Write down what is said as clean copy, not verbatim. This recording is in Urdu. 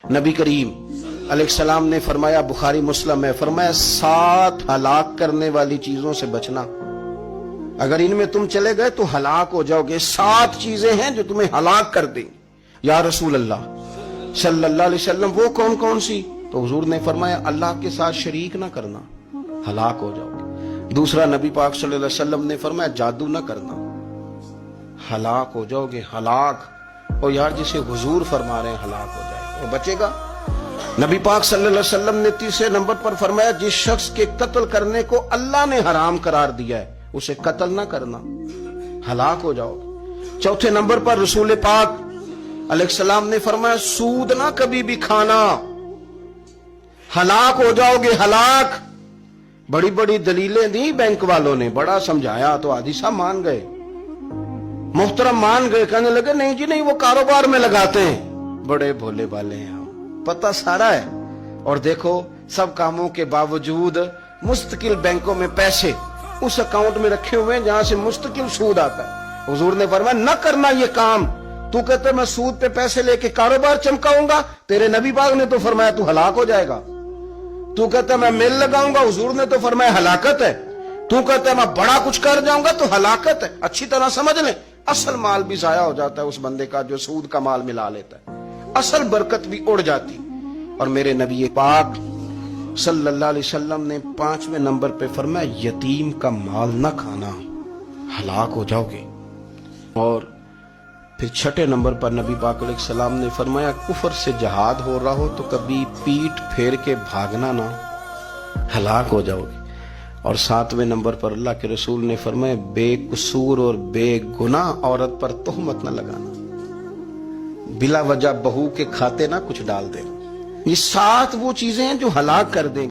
نبی کریم علیہ السلام نے فرمایا، بخاری مسلم ہے، فرمایا 7 ہلاک کرنے والی چیزوں سے بچنا، اگر ان میں تم چلے گئے تو ہلاک ہو جاؤ گے۔ 7 چیزیں ہیں جو تمہیں ہلاک کر دیں۔ یا رسول اللہ صلی اللہ علیہ وسلم وہ کون کون سی؟ تو حضور نے فرمایا اللہ کے ساتھ شریک نہ کرنا، ہلاک ہو جاؤ گے۔ دوسرا نبی پاک صلی اللہ علیہ وسلم نے فرمایا جادو نہ کرنا، ہلاک ہو جاؤ گے، ہلاک۔ اور یار جسے حضور فرما رہے ہیں ہلاک ہو جائے وہ بچے گا؟ نبی پاک صلی اللہ علیہ وسلم نے تیسرے نمبر پر فرمایا جس شخص کے قتل کرنے کو اللہ نے حرام قرار دیا ہے اسے قتل نہ کرنا، ہلاک ہو جاؤ گے۔ چوتھے نمبر پر رسول پاک علیہ السلام نے فرمایا سود نہ کبھی بھی کھانا، ہلاک ہو جاؤ گے، ہلاک۔ بڑی بڑی دلیلیں دی بینک والوں نے، بڑا سمجھایا تو حاجی صاحب مان گئے، محترم مان گئے، کہنے لگے نہیں جی نہیں وہ کاروبار میں لگاتے ہیں۔ بڑے بھولے والے ہیں ہم، پتہ سارا ہے۔ اور دیکھو سب کاموں کے باوجود مستقل بینکوں میں پیسے اس اکاؤنٹ میں رکھے ہوئے ہیں جہاں سے مستقل سود آتا ہے۔ حضور نے فرمایا نہ کرنا یہ کام۔ تو کہتے میں سود پہ پیسے لے کے کاروبار چمکاؤں گا، تیرے نبی پاک نے تو فرمایا تو ہلاک ہو جائے گا۔ تو کہتا میں میل لگاؤں گا، حضور نے تو فرمایا ہلاکت ہے۔ تو کہتا میں بڑا کچھ کر جاؤں گا تو ہلاکت ہے۔ اچھی طرح سمجھ لیں، اصل مال بھی ضائع ہو جاتا ہے اس بندے کا جو سود کا مال ملا لیتا ہے، اصل برکت بھی اڑ جاتی۔ اور میرے نبی پاک صلی اللہ علیہ وسلم نے 5ویں نمبر پہ فرمایا یتیم کا مال نہ کھانا، ہلاک ہو جاؤ گے۔ اور پھر 6 نمبر پر نبی پاک علیہ السلام نے فرمایا کفر سے جہاد ہو رہا ہو تو کبھی پیٹ پھیر کے بھاگنا نہ، ہلاک ہو جاؤ گے۔ اور 7ویں نمبر پر اللہ کے رسول نے فرمایا بے قصور اور بے گناہ عورت پر تہمت نہ لگانا، بلا وجہ بہو کے کھاتے نہ کچھ ڈال دے۔ یہ 7 وہ چیزیں ہیں جو ہلاک کر دیں۔